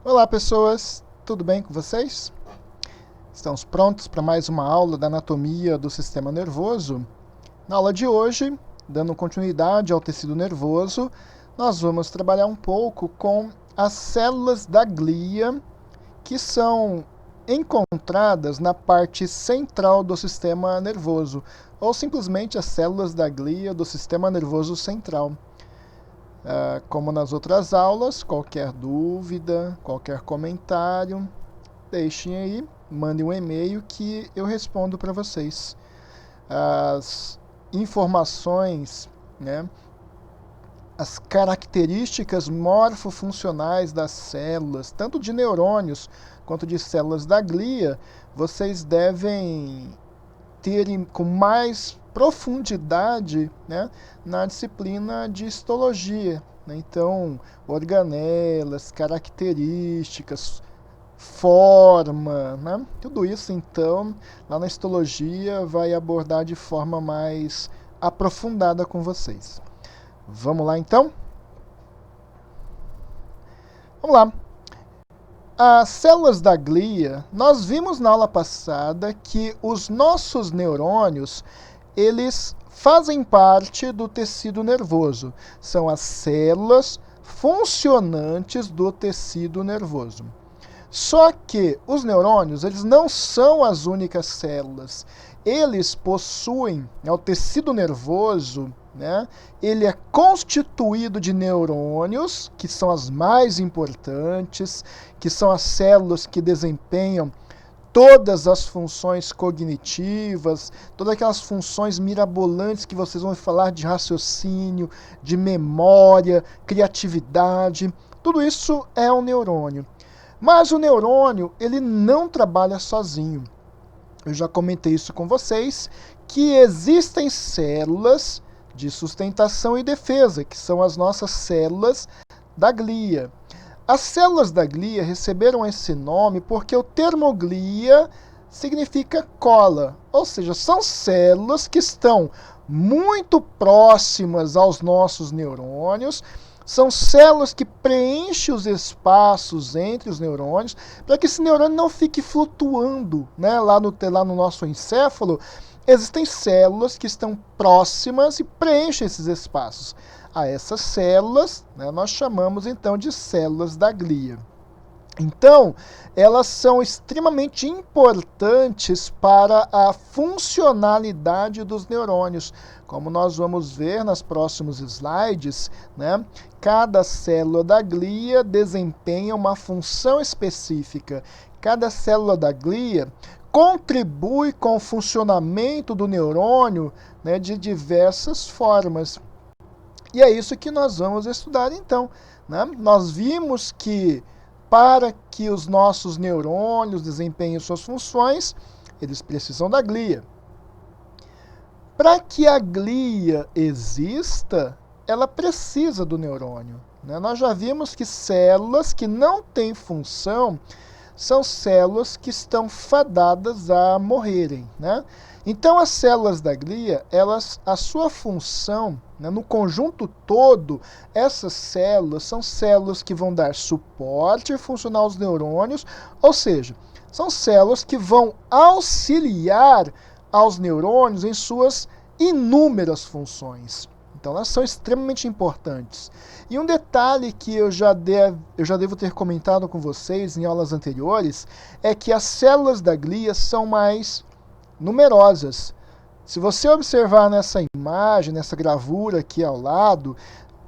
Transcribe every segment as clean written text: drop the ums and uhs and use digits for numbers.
Olá, pessoas! Tudo bem com vocês? Estamos prontos para mais uma aula da anatomia do sistema nervoso? Na aula de hoje, dando continuidade ao tecido nervoso, nós vamos trabalhar um pouco com as células da glia, que são encontradas na parte central do sistema nervoso, ou simplesmente as células da glia do sistema nervoso central. Como nas outras aulas, qualquer dúvida, qualquer comentário, deixem aí, mandem um e-mail que eu respondo para vocês. As informações, né, as características morfofuncionais das células, tanto de neurônios quanto de células da glia, vocês devem ter com mais profundidade, né, na disciplina de histologia. Né? Então, organelas, características, forma, né? Tudo isso, então, lá na histologia vai abordar de forma mais aprofundada com vocês. Vamos lá, então? Vamos lá. As células da glia, nós vimos na aula passada que os nossos neurônios, eles fazem parte do tecido nervoso. São as células funcionantes do tecido nervoso. Só que os neurônios, eles não são as únicas células. Eles possuem, o tecido nervoso, né, ele é constituído de neurônios, que são as mais importantes, que são as células que desempenham todas as funções cognitivas, todas aquelas funções mirabolantes que vocês vão falar de raciocínio, de memória, criatividade. Tudo isso é um neurônio. Mas o neurônio, ele não trabalha sozinho. Eu já comentei isso com vocês, que existem células de sustentação e defesa, que são as nossas células da glia. As células da glia receberam esse nome porque o termo glia significa cola, ou seja, são células que estão muito próximas aos nossos neurônios, são células que preenchem os espaços entre os neurônios para que esse neurônio não fique flutuando, né? Lá no nosso encéfalo, existem células que estão próximas e preenchem esses espaços. A essas células, né, nós chamamos então de células da glia. Então, elas são extremamente importantes para a funcionalidade dos neurônios. Como nós vamos ver nos próximos slides, né, cada célula da glia desempenha uma função específica. Cada célula da glia contribui com o funcionamento do neurônio, né, de diversas formas. E é isso que nós vamos estudar então. Né? Nós vimos que para que os nossos neurônios desempenhem suas funções, eles precisam da glia. Para que a glia exista, ela precisa do neurônio. Né? Nós já vimos que células que não têm função são células que estão fadadas a morrerem. Né? Então, as células da glia, a sua função, né, no conjunto todo, essas células são células que vão dar suporte funcional aos neurônios, ou seja, são células que vão auxiliar aos neurônios em suas inúmeras funções. Então, elas são extremamente importantes. E um detalhe que eu já devo ter comentado com vocês em aulas anteriores é que as células da glia são mais numerosas. Se você observar nessa imagem, nessa gravura aqui ao lado,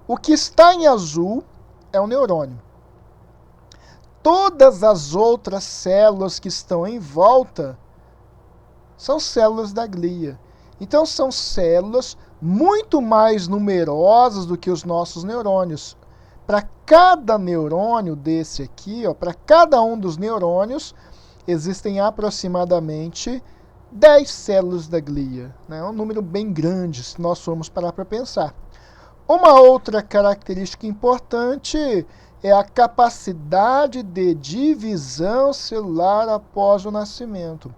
o que está em azul é o neurônio. Todas as outras células que estão em volta são células da glia. Então são células muito mais numerosas do que os nossos neurônios. Para cada neurônio desse aqui, para cada um dos neurônios, existem aproximadamente 10 células da glia. Né? É um número bem grande, se nós formos parar para pensar. Uma outra característica importante é a capacidade de divisão celular após o nascimento.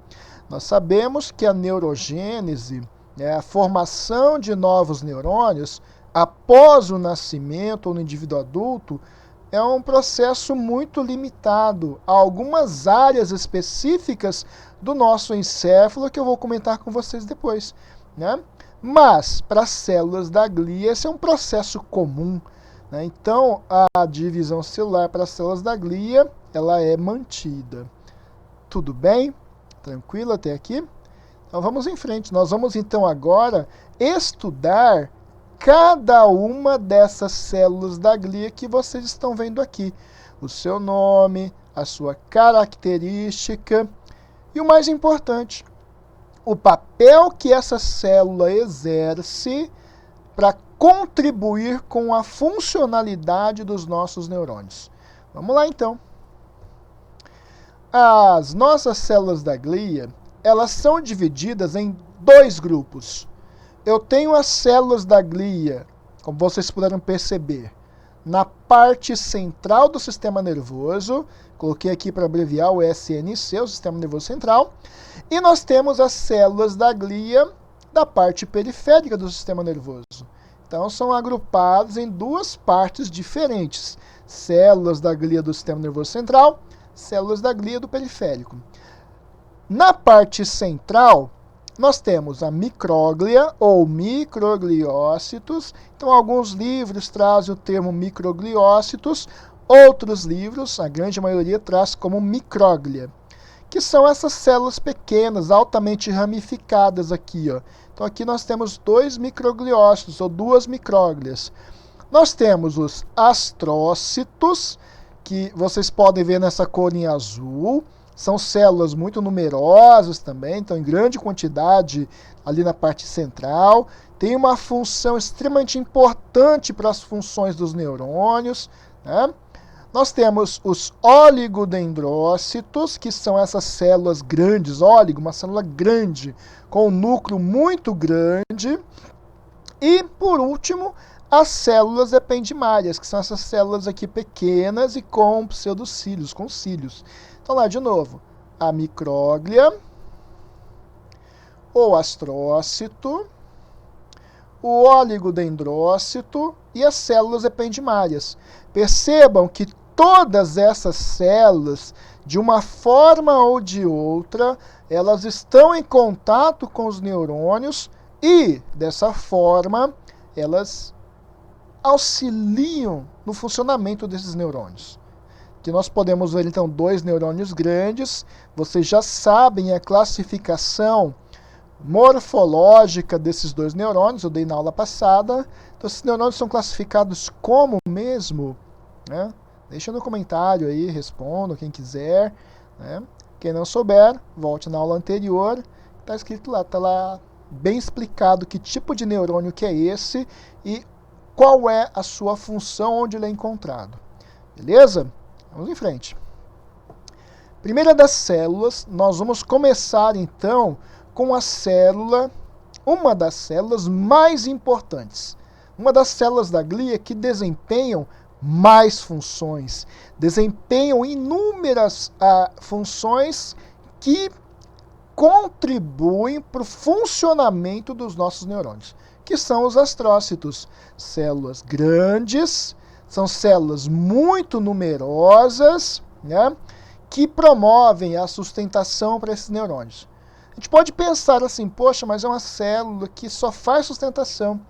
Nós sabemos que a neurogênese, a formação de novos neurônios, após o nascimento ou no indivíduo adulto, é um processo muito limitado a algumas áreas específicas do nosso encéfalo que eu vou comentar com vocês depois, né? Mas, para as células da glia, esse é um processo comum, né? Então, a divisão celular para as células da glia, ela é mantida. Tudo bem? Tranquilo até aqui? Então, vamos em frente. Nós vamos, então, agora estudar cada uma dessas células da glia que vocês estão vendo aqui. O seu nome, a sua característica e o mais importante, o papel que essa célula exerce para contribuir com a funcionalidade dos nossos neurônios. Vamos lá, então. As nossas células da glia, elas são divididas em dois grupos. Eu tenho as células da glia, como vocês puderam perceber, na parte central do sistema nervoso, coloquei aqui para abreviar o SNC, o sistema nervoso central, e nós temos as células da glia da parte periférica do sistema nervoso. Então são agrupadas em duas partes diferentes, células da glia do sistema nervoso central, células da glia do periférico. Na parte central, nós temos a micróglia ou microgliócitos. Então, alguns livros trazem o termo microgliócitos, outros livros, a grande maioria, traz como micróglia, que são essas células pequenas, altamente ramificadas aqui, ó. Então, aqui nós temos dois microgliócitos, ou duas micróglias. Nós temos os astrócitos, que vocês podem ver nessa cor em azul. São células muito numerosas também, então em grande quantidade ali na parte central. Tem uma função extremamente importante para as funções dos neurônios, né? Nós temos os oligodendrócitos, que são essas células grandes, óligo, uma célula grande, com um núcleo muito grande. E, por último, as células ependimárias, que são essas células aqui pequenas e com pseudocílios, com cílios. Então, lá de novo, a micróglia, o astrócito, o oligodendrócito e as células ependimárias. Percebam que todas essas células, de uma forma ou de outra, elas estão em contato com os neurônios e, dessa forma, elas auxiliam no funcionamento desses neurônios. Que nós podemos ver, então, dois neurônios grandes. Vocês já sabem a classificação morfológica desses dois neurônios, eu dei na aula passada. Então, esses neurônios são classificados como mesmo, né? Deixa no comentário aí, responda quem quiser, né? Quem não souber, volte na aula anterior. Está escrito lá, está lá bem explicado que tipo de neurônio que é esse e qual é a sua função, onde ele é encontrado. Beleza? Vamos em frente. Primeira das células, nós vamos começar então com a célula, uma das células mais importantes. Uma das células da glia que desempenham mais funções, desempenham inúmeras funções que contribuem para o funcionamento dos nossos neurônios, que são os astrócitos. Células grandes, são células muito numerosas, né, que promovem a sustentação para esses neurônios. A gente pode pensar assim, poxa, mas é uma célula que só faz sustentação.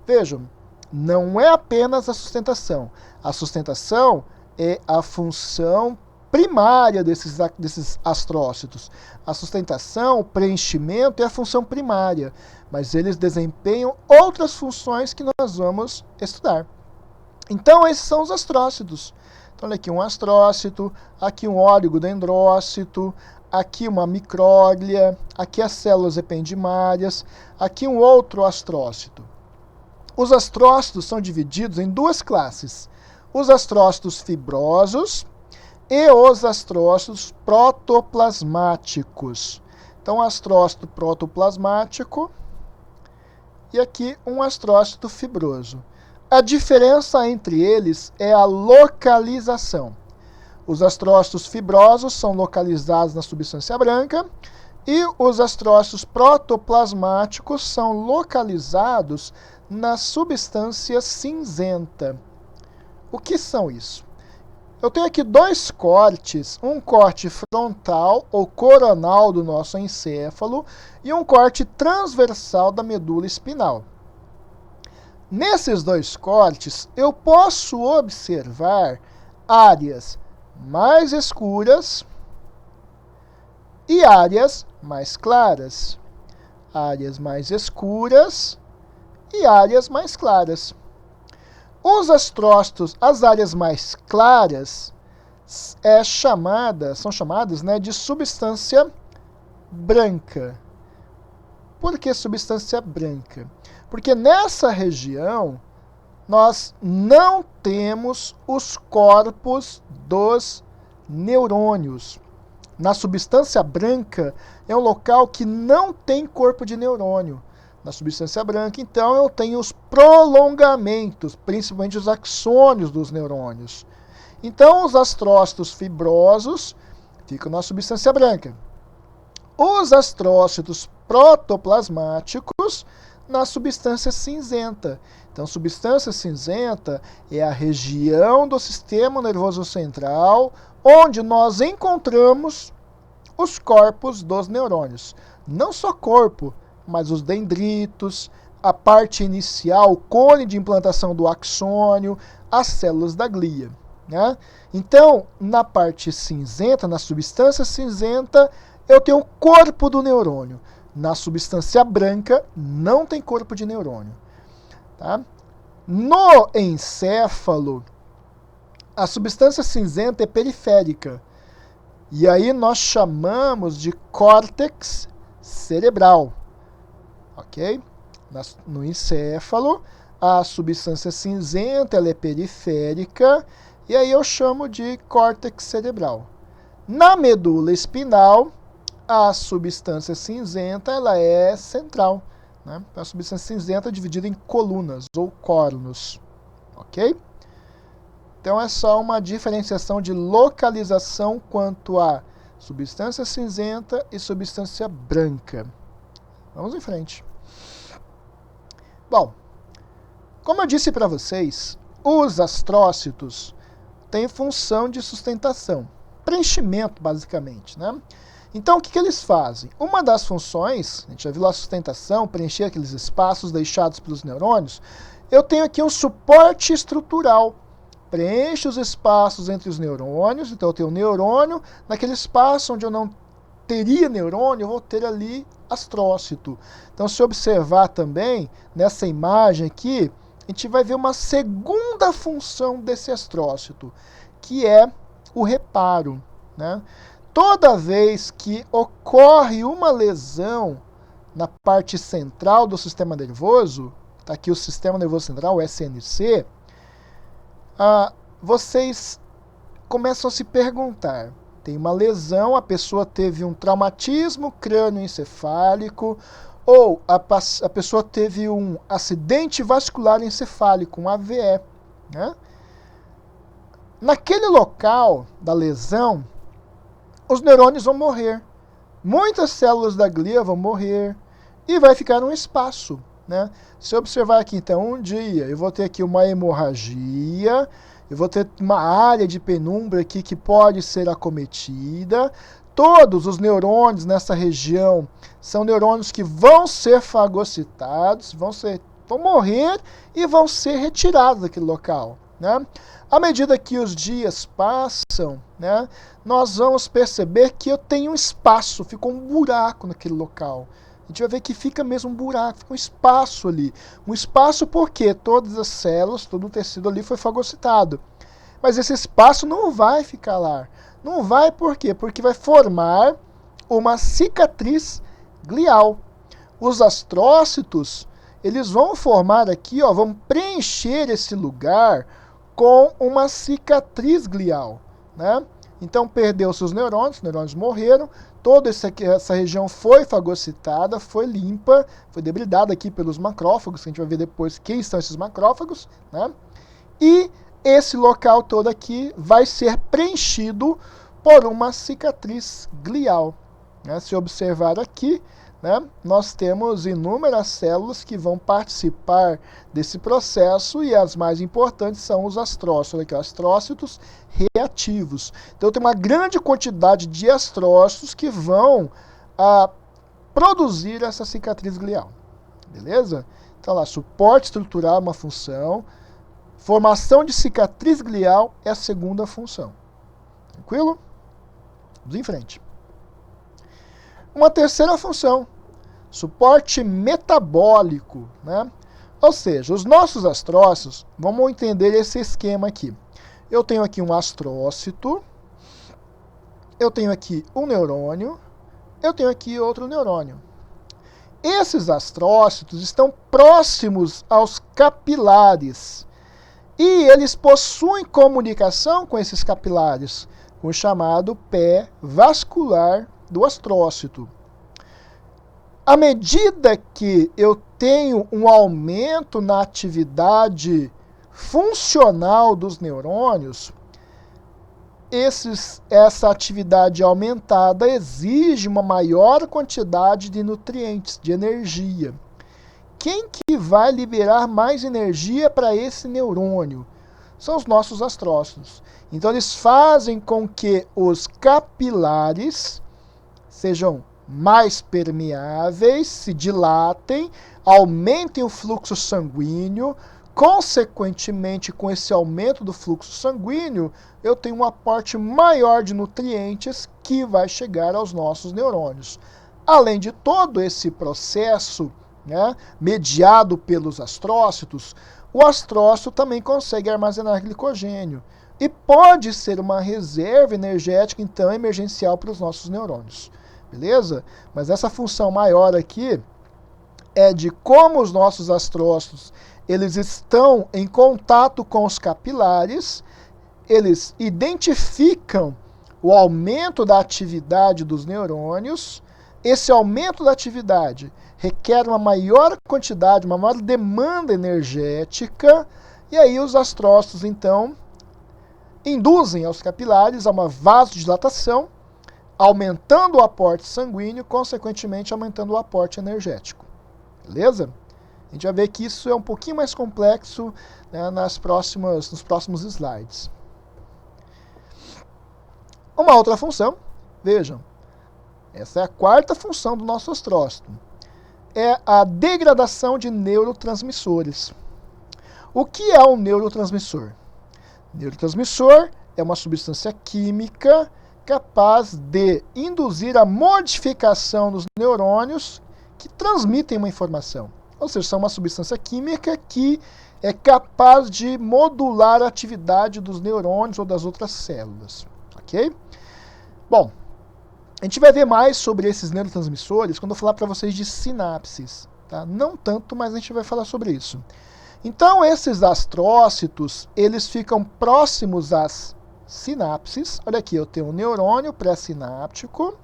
Vejam, não é apenas a sustentação. A sustentação é a função primária desses astrócitos. A sustentação, o preenchimento é a função primária, mas eles desempenham outras funções que nós vamos estudar. Então, esses são os astrócitos. Então, olha aqui um astrócito, aqui um oligodendrócito, aqui uma micróglia, aqui as células ependimárias, aqui um outro astrócito. Os astrócitos são divididos em duas classes: os astrócitos fibrosos e os astrócitos protoplasmáticos. Então, astrócito protoplasmático e aqui um astrócito fibroso. A diferença entre eles é a localização. Os astrócitos fibrosos são localizados na substância branca e os astrócitos protoplasmáticos são localizados na substância cinzenta. O que são isso? Eu tenho aqui dois cortes, um corte frontal ou coronal do nosso encéfalo e um corte transversal da medula espinal. Nesses dois cortes, eu posso observar áreas mais escuras e áreas mais claras. Áreas mais escuras e áreas mais claras. Os astrócitos, as áreas mais claras, são chamadas, né, de substância branca. Por que substância branca? Porque nessa região nós não temos os corpos dos neurônios. Na substância branca é um local que não tem corpo de neurônio. Na substância branca, então, eu tenho os prolongamentos, principalmente os axônios dos neurônios. Então, os astrócitos fibrosos ficam na substância branca. Os astrócitos protoplasmáticos na substância cinzenta. Então, substância cinzenta é a região do sistema nervoso central onde nós encontramos os corpos dos neurônios. Não só corpo, mas os dendritos, a parte inicial, o cone de implantação do axônio, as células da glia. Né? Então, na parte cinzenta, na substância cinzenta, eu tenho o corpo do neurônio. Na substância branca, não tem corpo de neurônio. Tá? No encéfalo, a substância cinzenta é periférica. E aí nós chamamos de córtex cerebral. Ok? No encéfalo, a substância cinzenta ela é periférica, e aí eu chamo de córtex cerebral. Na medula espinal, a substância cinzenta ela é central. Né? A substância cinzenta é dividida em colunas ou cornos. Ok? Então é só uma diferenciação de localização quanto a substância cinzenta e substância branca. Vamos em frente. Bom, como eu disse para vocês, os astrócitos têm função de sustentação, preenchimento basicamente, né? Então o que eles fazem? Uma das funções, a gente já viu a sustentação, preencher aqueles espaços deixados pelos neurônios, eu tenho aqui um suporte estrutural, preenche os espaços entre os neurônios, então eu tenho um neurônio, naquele espaço onde eu não teria neurônio, eu vou ter ali astrócito. Então, se observar também, nessa imagem aqui, a gente vai ver uma segunda função desse astrócito, que é o reparo. Né? Toda vez que ocorre uma lesão na parte central do sistema nervoso, está aqui o sistema nervoso central, o SNC, vocês começam a se perguntar, tem uma lesão, a pessoa teve um traumatismo crânioencefálico, ou a pessoa teve um acidente vascular encefálico, um AVE. Né? Naquele local da lesão, os neurônios vão morrer. Muitas células da glia vão morrer e vai ficar um espaço. Né? Se eu observar aqui, então, um dia eu vou ter aqui uma hemorragia, eu vou ter uma área de penumbra aqui que pode ser acometida. Todos os neurônios nessa região são neurônios que vão ser fagocitados, vão morrer e vão ser retirados daquele local. Né? À medida que os dias passam, né, nós vamos perceber que eu tenho um espaço, ficou um buraco naquele local. A gente vai ver que fica mesmo um buraco, fica um espaço ali. Um espaço porque todas as células, todo o tecido ali foi fagocitado. Mas esse espaço não vai ficar lá. Não vai por quê? Porque vai formar uma cicatriz glial. Os astrócitos, eles vão formar aqui, ó, vão preencher esse lugar com uma cicatriz glial. Né? Então perdeu-se os neurônios morreram, toda essa região foi fagocitada, foi limpa, foi debridada aqui pelos macrófagos, que a gente vai ver depois quem são esses macrófagos, né? E esse local todo aqui vai ser preenchido por uma cicatriz glial. Né? Se observar aqui, né, nós temos inúmeras células que vão participar desse processo e as mais importantes são os astrócitos, aqui, astrócitos reativos. Então tem uma grande quantidade de astrócitos que vão produzir essa cicatriz glial. Beleza? Então lá, suporte estrutural é uma função, formação de cicatriz glial é a segunda função. Tranquilo? Vamos em frente. Uma terceira função, suporte metabólico, né? Ou seja, os nossos astrócitos, vamos entender esse esquema aqui. Eu tenho aqui um astrócito, eu tenho aqui um neurônio, eu tenho aqui outro neurônio. Esses astrócitos estão próximos aos capilares e eles possuem comunicação com esses capilares, com o chamado pé vascular do astrócito. À medida que eu tenho um aumento na atividade funcional dos neurônios, essa atividade aumentada exige uma maior quantidade de nutrientes, de energia. Quem que vai liberar mais energia para esse neurônio? São os nossos astrócitos. Então eles fazem com que os capilares sejam mais permeáveis, se dilatem, aumentem o fluxo sanguíneo. Consequentemente, com esse aumento do fluxo sanguíneo, eu tenho um aporte maior de nutrientes que vai chegar aos nossos neurônios. Além de todo esse processo, né, mediado pelos astrócitos, o astrócito também consegue armazenar glicogênio e pode ser uma reserva energética, então, emergencial para os nossos neurônios. Beleza? Mas essa função maior aqui é de como os nossos astrócitos eles estão em contato com os capilares, eles identificam o aumento da atividade dos neurônios. Esse aumento da atividade requer uma maior quantidade, uma maior demanda energética, e aí os astrócitos, então, induzem aos capilares a uma vasodilatação, aumentando o aporte sanguíneo, consequentemente aumentando o aporte energético. Beleza? A gente vai ver que isso é um pouquinho mais complexo, né, nos próximos slides. Uma outra função, vejam, essa é a quarta função do nosso astrócito, é a degradação de neurotransmissores. O que é um neurotransmissor? Neurotransmissor é uma substância química capaz de induzir a modificação dos neurônios que transmitem uma informação. Ou seja, são uma substância química que é capaz de modular a atividade dos neurônios ou das outras células. Ok? Bom, a gente vai ver mais sobre esses neurotransmissores quando eu falar para vocês de sinapses. Tá? Não tanto, mas a gente vai falar sobre isso. Então, esses astrócitos, eles ficam próximos às sinapses. Olha aqui, eu tenho um neurônio pré-sináptico,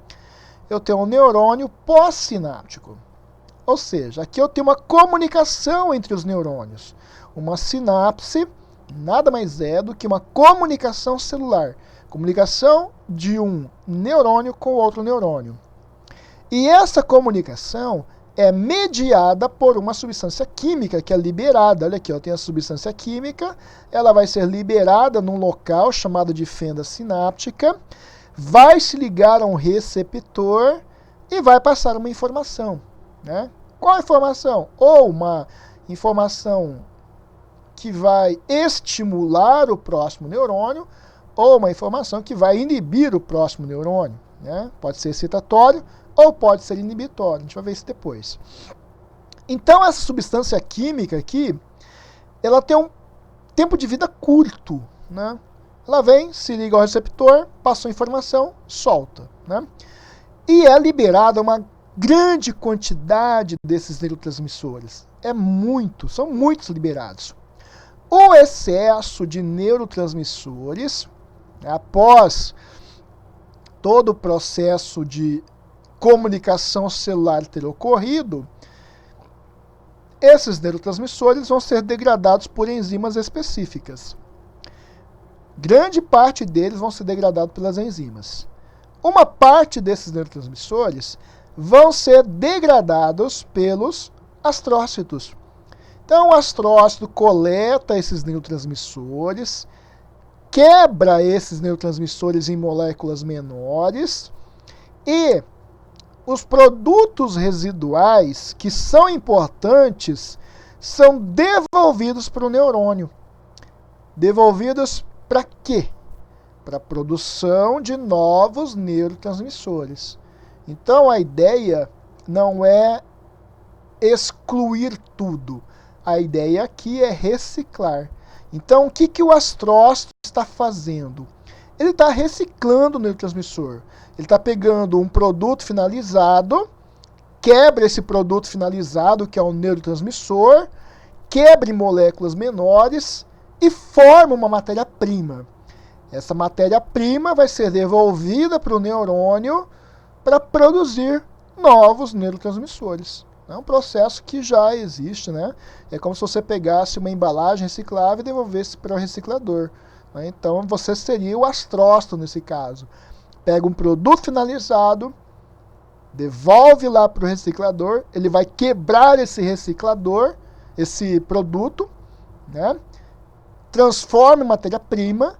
eu tenho um neurônio pós-sináptico. Ou seja, aqui eu tenho uma comunicação entre os neurônios. Uma sinapse nada mais é do que uma comunicação celular. Comunicação de um neurônio com outro neurônio. E essa comunicação é mediada por uma substância química que é liberada. Olha aqui, eu tenho a substância química, ela vai ser liberada num local chamado de fenda sináptica, vai se ligar a um receptor e vai passar uma informação. Né? Qual informação? Ou uma informação que vai estimular o próximo neurônio, ou uma informação que vai inibir o próximo neurônio. Né? Pode ser excitatório ou pode ser inibitório. A gente vai ver isso depois. Então, essa substância química aqui, ela tem um tempo de vida curto. Né? Ela vem, se liga ao receptor, passou a informação, solta. Né? E é liberada uma grande quantidade desses neurotransmissores. São muitos liberados. O excesso de neurotransmissores, após todo o processo de comunicação celular ter ocorrido, esses neurotransmissores vão ser degradados por enzimas específicas. Grande parte deles vão ser degradados pelas enzimas. Uma parte desses neurotransmissores vão ser degradados pelos astrócitos. Então, o astrócito coleta esses neurotransmissores, quebra esses neurotransmissores em moléculas menores e os produtos residuais, que são importantes, são devolvidos para o neurônio. Devolvidos para quê? Para a produção de novos neurotransmissores. Então, a ideia não é excluir tudo. A ideia aqui é reciclar. Então, o que o astrócito está fazendo? Ele está reciclando o neurotransmissor. Ele está pegando um produto finalizado, quebra esse produto finalizado, que é um neurotransmissor, quebra em moléculas menores e forma uma matéria-prima. Essa matéria-prima vai ser devolvida para o neurônio para produzir novos neurotransmissores. É um processo que já existe, né? É como se você pegasse uma embalagem reciclável e devolvesse para o reciclador. Né? Então, você seria o astrócito nesse caso. Pega um produto finalizado, devolve lá para o reciclador, ele vai quebrar esse reciclador, esse produto, né? Transforma em matéria-prima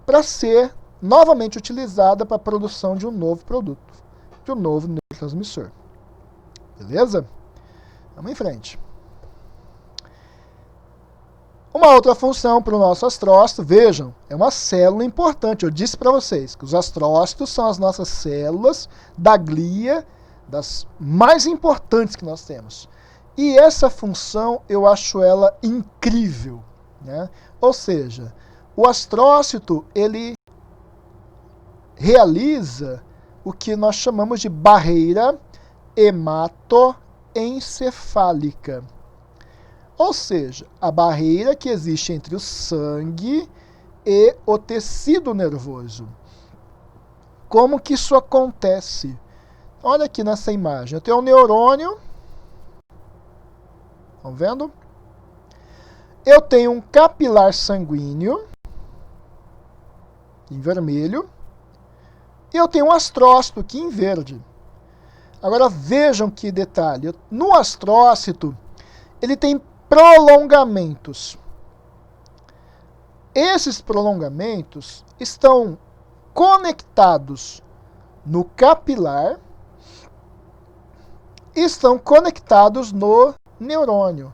para ser novamente utilizada para a produção de um novo produto, de um novo neurotransmissor. Beleza? Vamos em frente. Uma outra função para o nosso astrócito, vejam, é uma célula importante. Eu disse para vocês que os astrócitos são as nossas células da glia, das mais importantes que nós temos. E essa função, eu acho ela incrível. Né? Ou seja, o astrócito, ele realiza o que nós chamamos de barreira hematoencefálica. Ou seja, a barreira que existe entre o sangue e o tecido nervoso. Como que isso acontece? Olha aqui nessa imagem. Eu tenho um neurônio. Estão vendo? Eu tenho um capilar sanguíneo, em vermelho. E eu tenho um astrócito aqui em verde. Agora vejam que detalhe. No astrócito, ele tem prolongamentos. Esses prolongamentos estão conectados no capilar e estão conectados no neurônio.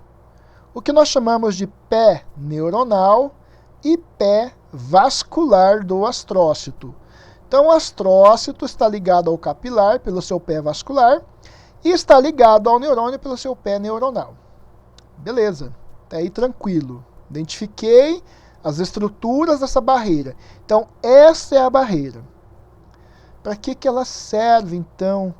O que nós chamamos de pé neuronal e pé vascular do astrócito. Então, o astrócito está ligado ao capilar pelo seu pé vascular e está ligado ao neurônio pelo seu pé neuronal. Beleza, tá aí tranquilo. Identifiquei as estruturas dessa barreira. Então, essa é a barreira. Para que ela serve, então?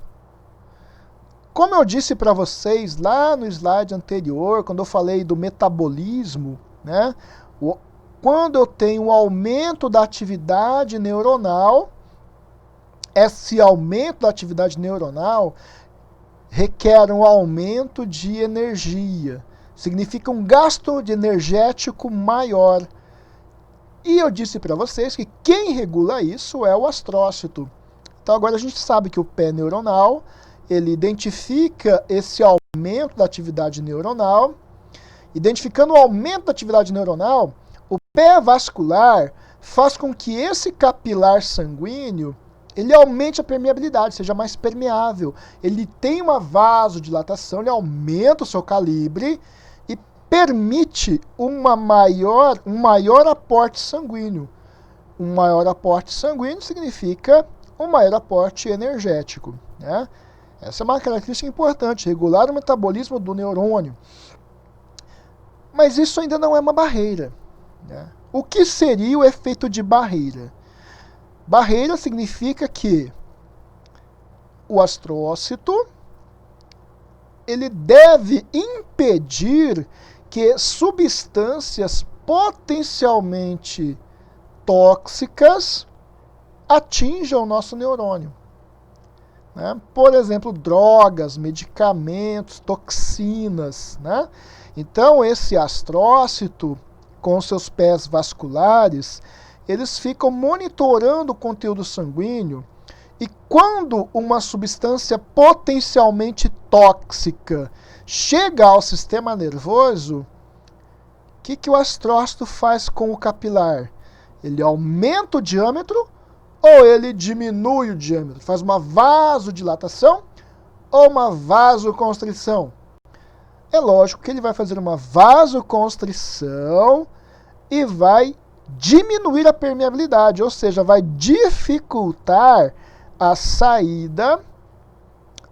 Como eu disse para vocês lá no slide anterior, quando eu falei do metabolismo, né? Quando eu tenho um aumento da atividade neuronal, esse aumento da atividade neuronal requer um aumento de energia. Significa um gasto de energético maior. E eu disse para vocês que quem regula isso é o astrócito. Então agora a gente sabe que o pé neuronal, ele identifica esse aumento da atividade neuronal. Identificando o aumento da atividade neuronal, o pé vascular faz com que esse capilar sanguíneo ele aumente a permeabilidade, seja mais permeável. Ele tem uma vasodilatação, ele aumenta o seu calibre e permite um maior aporte sanguíneo. Um maior aporte sanguíneo significa um maior aporte energético. Né? Essa é uma característica importante, regular o metabolismo do neurônio. Mas isso ainda não é uma barreira. Né? O que seria o efeito de barreira? Barreira significa que o astrócito ele deve impedir que substâncias potencialmente tóxicas atinjam o nosso neurônio. Né? Por exemplo, drogas, medicamentos, toxinas. Né? Então, esse astrócito, com seus pés vasculares, eles ficam monitorando o conteúdo sanguíneo E quando uma substância potencialmente tóxica chega ao sistema nervoso, o que o astrócito faz com o capilar? Ele aumenta o diâmetro ou ele diminui o diâmetro? Faz uma vasodilatação ou uma vasoconstrição? É lógico que ele vai fazer uma vasoconstrição e vai diminuir a permeabilidade, ou seja, vai dificultar a saída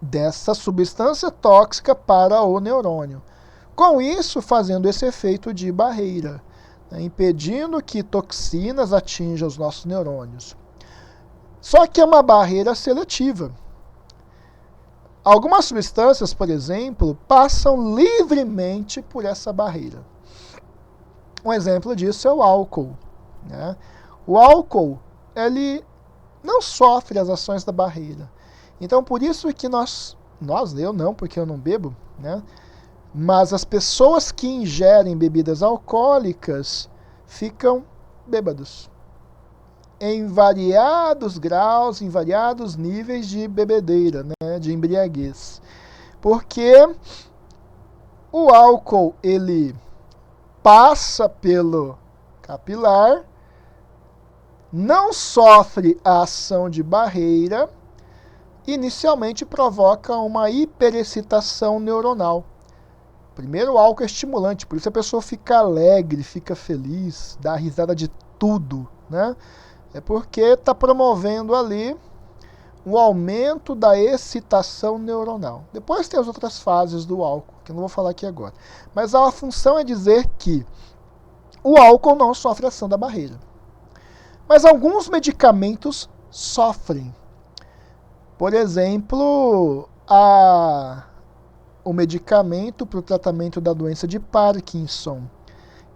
dessa substância tóxica para o neurônio. Com isso, fazendo esse efeito de barreira, impedindo que toxinas atinjam os nossos neurônios. Só que é uma barreira seletiva. Algumas substâncias, por exemplo, passam livremente por essa barreira. Um exemplo disso é o álcool. Né? O álcool, ele não sofre as ações da barreira. Então, por isso que eu não, porque eu não bebo, né? Mas as pessoas que ingerem bebidas alcoólicas ficam bêbados. Em variados graus, em variados níveis de bebedeira, né? De embriaguez. Porque o álcool, ele passa pelo capilar, não sofre a ação de barreira, inicialmente provoca uma hiperexcitação neuronal. Primeiro, o álcool é estimulante, por isso a pessoa fica alegre, fica feliz, dá risada de tudo, né? É porque está promovendo ali um aumento da excitação neuronal. Depois tem as outras fases do álcool, que eu não vou falar aqui agora. Mas a função é dizer que o álcool não sofre a ação da barreira. Mas alguns medicamentos sofrem. Por exemplo, o medicamento para o tratamento da doença de Parkinson,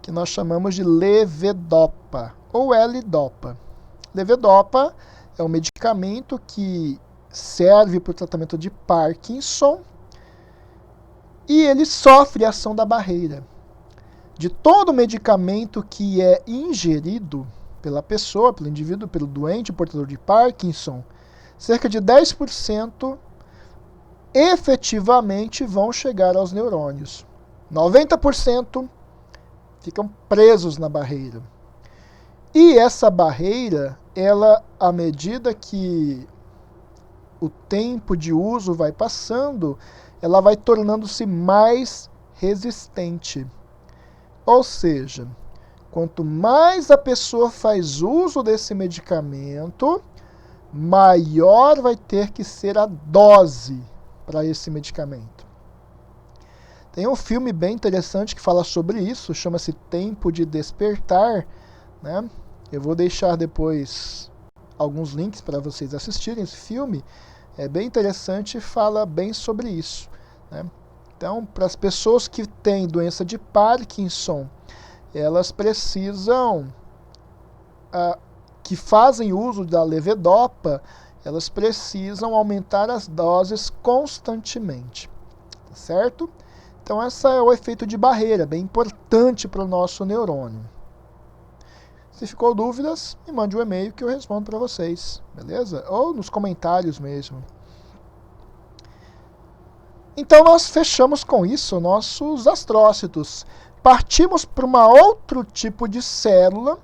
que nós chamamos de levodopa ou L-dopa. Levodopa é um medicamento que serve para o tratamento de Parkinson e ele sofre a ação da barreira. De todo medicamento que é ingerido pela pessoa, pelo indivíduo, pelo doente, portador de Parkinson, cerca de 10% efetivamente vão chegar aos neurônios. 90% ficam presos na barreira. E essa barreira, ela, à medida que o tempo de uso vai passando, ela vai tornando-se mais resistente. Ou seja, quanto mais a pessoa faz uso desse medicamento, maior vai ter que ser a dose para esse medicamento. Tem um filme bem interessante que fala sobre isso, chama-se Tempo de Despertar, né? Eu vou deixar depois alguns links para vocês assistirem esse filme. É bem interessante e fala bem sobre isso, né? Então, para as pessoas que têm doença de Parkinson, elas precisam, que fazem uso da levodopa, elas precisam aumentar as doses constantemente, certo? Então, esse é o efeito de barreira, bem importante para o nosso neurônio. Se ficou dúvidas, me mande um e-mail que eu respondo para vocês, beleza? Ou nos comentários mesmo. Então, nós fechamos com isso nossos astrócitos. Partimos para um outro tipo de célula,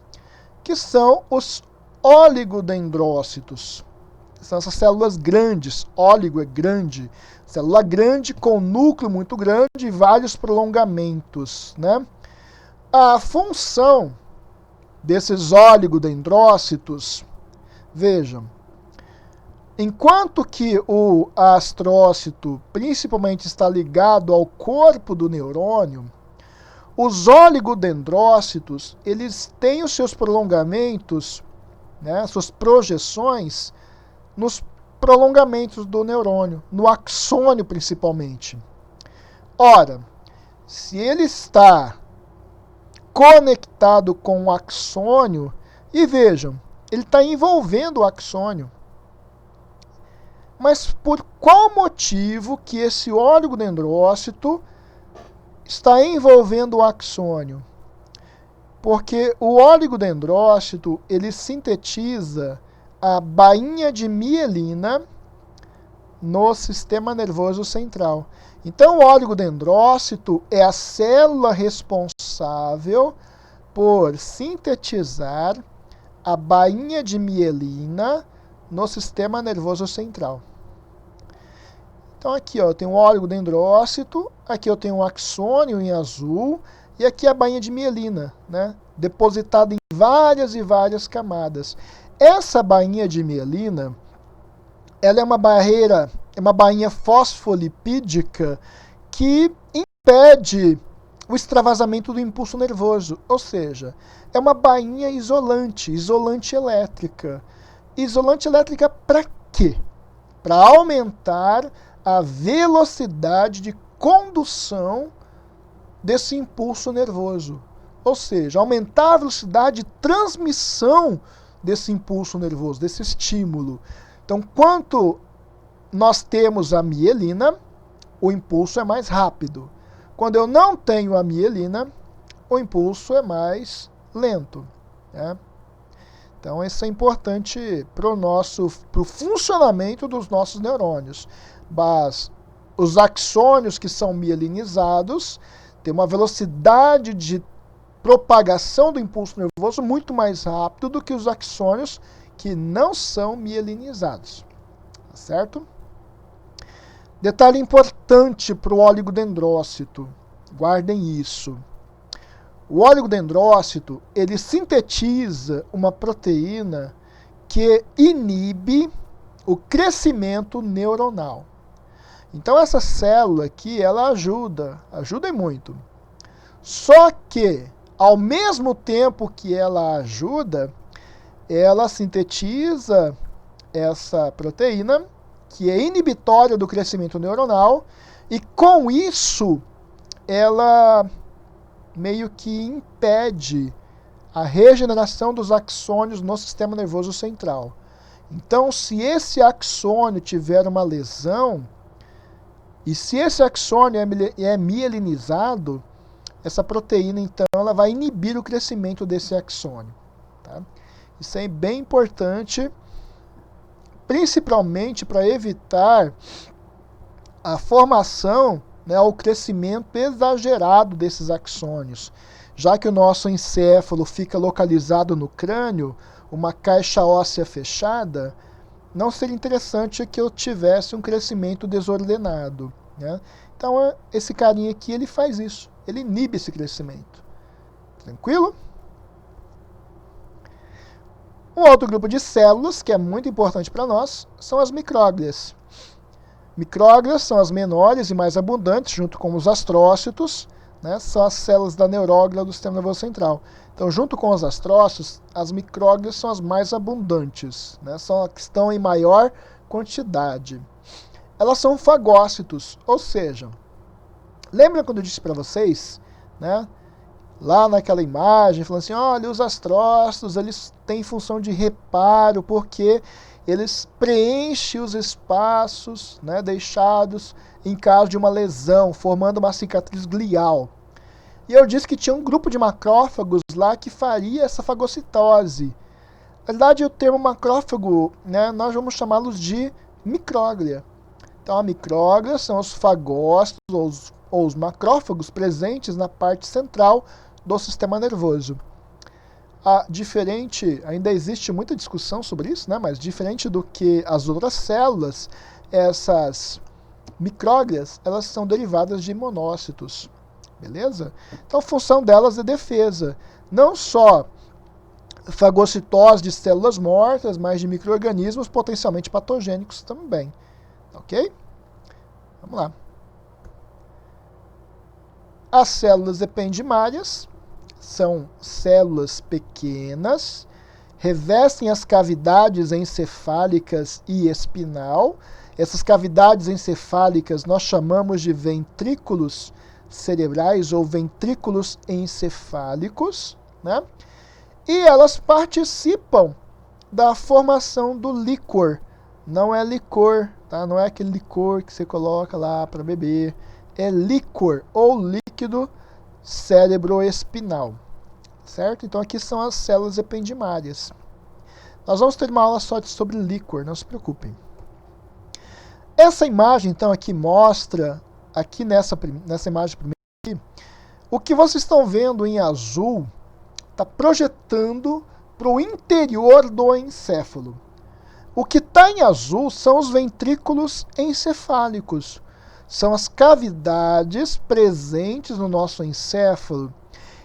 que são os oligodendrócitos. São essas células grandes, óligo é grande, célula grande com núcleo muito grande e vários prolongamentos, né? A função desses oligodendrócitos, vejam, enquanto que o astrócito principalmente está ligado ao corpo do neurônio, os oligodendrócitos, eles têm os seus prolongamentos, né, suas projeções nos prolongamentos do neurônio, no axônio principalmente. Ora, se ele está conectado com o axônio, e vejam, ele está envolvendo o axônio. Mas por qual motivo que esse oligodendrócito está envolvendo o axônio? Porque o oligodendrócito, ele sintetiza a bainha de mielina no sistema nervoso central. Então, o oligodendrócito é a célula responsável por sintetizar a bainha de mielina no sistema nervoso central. Então, aqui ó, eu tenho um oligodendrócito, aqui eu tenho um axônio em azul, e aqui a bainha de mielina, né, depositada em várias e várias camadas. Essa bainha de mielina, ela é uma bainha fosfolipídica que impede o extravasamento do impulso nervoso, ou seja, é uma bainha isolante elétrica. Isolante elétrica para quê? Para aumentar a velocidade de condução desse impulso nervoso. Ou seja, aumentar a velocidade de transmissão desse impulso nervoso, desse estímulo. Então, quanto nós temos a mielina, o impulso é mais rápido. Quando eu não tenho a mielina, o impulso é mais lento. Né? Então, isso é importante para o funcionamento dos nossos neurônios. Mas os axônios que são mielinizados têm uma velocidade de propagação do impulso nervoso muito mais rápido do que os axônios que não são mielinizados. Tá certo? Detalhe importante para o oligodendrócito. Guardem isso. O oligodendrócito, ele sintetiza uma proteína que inibe o crescimento neuronal. Então essa célula aqui, ela ajuda e muito. Só que, ao mesmo tempo que ela ajuda, ela sintetiza essa proteína que é inibitória do crescimento neuronal e com isso ela meio que impede a regeneração dos axônios no sistema nervoso central. Então, se esse axônio tiver uma lesão, e se esse axônio é mielinizado, essa proteína, então, ela vai inibir o crescimento desse axônio. Tá? Isso é bem importante, principalmente para evitar a formação, né, o crescimento exagerado desses axônios. Já que o nosso encéfalo fica localizado no crânio, uma caixa óssea fechada, não seria interessante que eu tivesse um crescimento desordenado. Né? Então, esse carinha aqui, ele faz isso. Ele inibe esse crescimento. Tranquilo? Um outro grupo de células, que é muito importante para nós, são as micróglias. Micróglias são as menores e mais abundantes, junto com os astrócitos, né, são as células da neuróglia do sistema nervoso central. Então, junto com os astrócitos, as micróglias são as mais abundantes, né, são as que estão em maior quantidade. Elas são fagócitos, ou seja, lembra quando eu disse para vocês, né, lá naquela imagem, falando assim, olha, os astrócitos, eles têm função de reparo, porque eles preenchem os espaços, né, deixados em caso de uma lesão, formando uma cicatriz glial. E eu disse que tinha um grupo de macrófagos lá que faria essa fagocitose. Na verdade, o termo macrófago, né, nós vamos chamá-los de micróglia. Então, a micróglia são os fagócitos ou os macrófagos presentes na parte central do sistema nervoso. Ainda existe muita discussão sobre isso, né? Mas diferente do que as outras células, essas micróglias, elas são derivadas de monócitos, beleza? Então a função delas é defesa, não só fagocitose de células mortas, mas de micro-organismos potencialmente patogênicos também, ok? Vamos lá. As células ependimárias são células pequenas, revestem as cavidades encefálicas e espinal. Essas cavidades encefálicas nós chamamos de ventrículos cerebrais ou ventrículos encefálicos, né? E elas participam da formação do líquor. Não é licor, tá? Não é aquele licor que você coloca lá para beber. É líquor ou líquido cerebroespinal, certo? Então aqui são as células ependimárias. Nós vamos ter uma aula só sobre líquor, não se preocupem. Essa imagem, então, aqui mostra, aqui nessa imagem primeira aqui, o que vocês estão vendo em azul está projetando para o interior do encéfalo. O que está em azul são os ventrículos encefálicos. São as cavidades presentes no nosso encéfalo.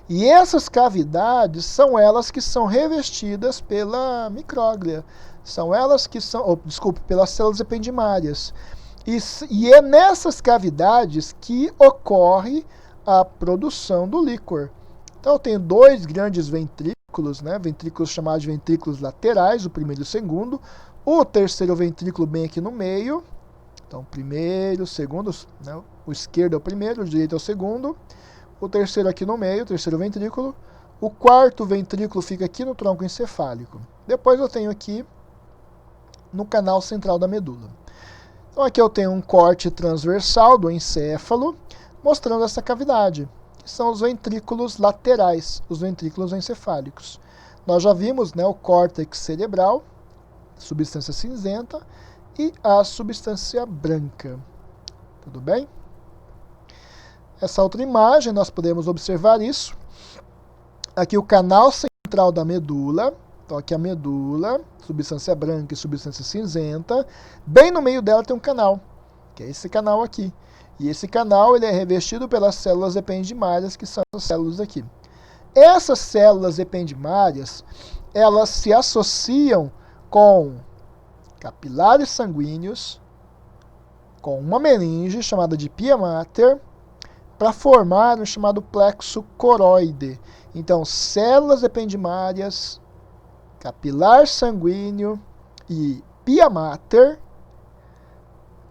E essas cavidades são elas que são revestidas pela micróglia. São elas que são, pelas células ependimárias. E é nessas cavidades que ocorre a produção do líquor. Então eu tenho dois grandes ventrículos, né? Ventrículos chamados de ventrículos laterais, o primeiro e o segundo. O terceiro ventrículo bem aqui no meio. Então, primeiro, segundo, né? O esquerdo é o primeiro, o direito é o segundo. O terceiro aqui no meio, o terceiro ventrículo. O quarto ventrículo fica aqui no tronco encefálico. Depois eu tenho aqui no canal central da medula. Então aqui eu tenho um corte transversal do encéfalo, mostrando essa cavidade, que são os ventrículos laterais, os ventrículos encefálicos. Nós já vimos, né, o córtex cerebral, substância cinzenta, e a substância branca. Tudo bem? Essa outra imagem, nós podemos observar isso. Aqui o canal central da medula. Então aqui a medula, substância branca e substância cinzenta. Bem no meio dela tem um canal, que é esse canal aqui. E esse canal ele é revestido pelas células ependimárias, que são as células aqui. Essas células ependimárias, elas se associam com capilares sanguíneos, com uma meninge chamada de pia mater, para formar o chamado plexo coroide. Então, células ependimárias, capilar sanguíneo e pia mater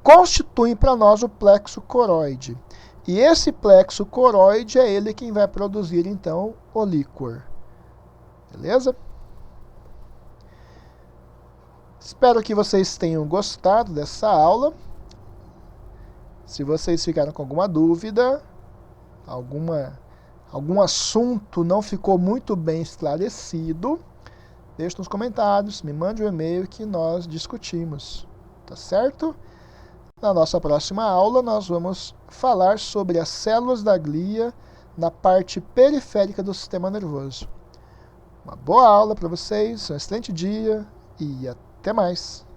constituem para nós o plexo coroide. E esse plexo coroide é ele quem vai produzir, então, o líquor. Beleza? Espero que vocês tenham gostado dessa aula. Se vocês ficaram com alguma dúvida, algum assunto não ficou muito bem esclarecido, deixe nos comentários, me mande um e-mail que nós discutimos. Tá certo? Na nossa próxima aula, nós vamos falar sobre as células da glia na parte periférica do sistema nervoso. Uma boa aula para vocês, um excelente dia e até mais!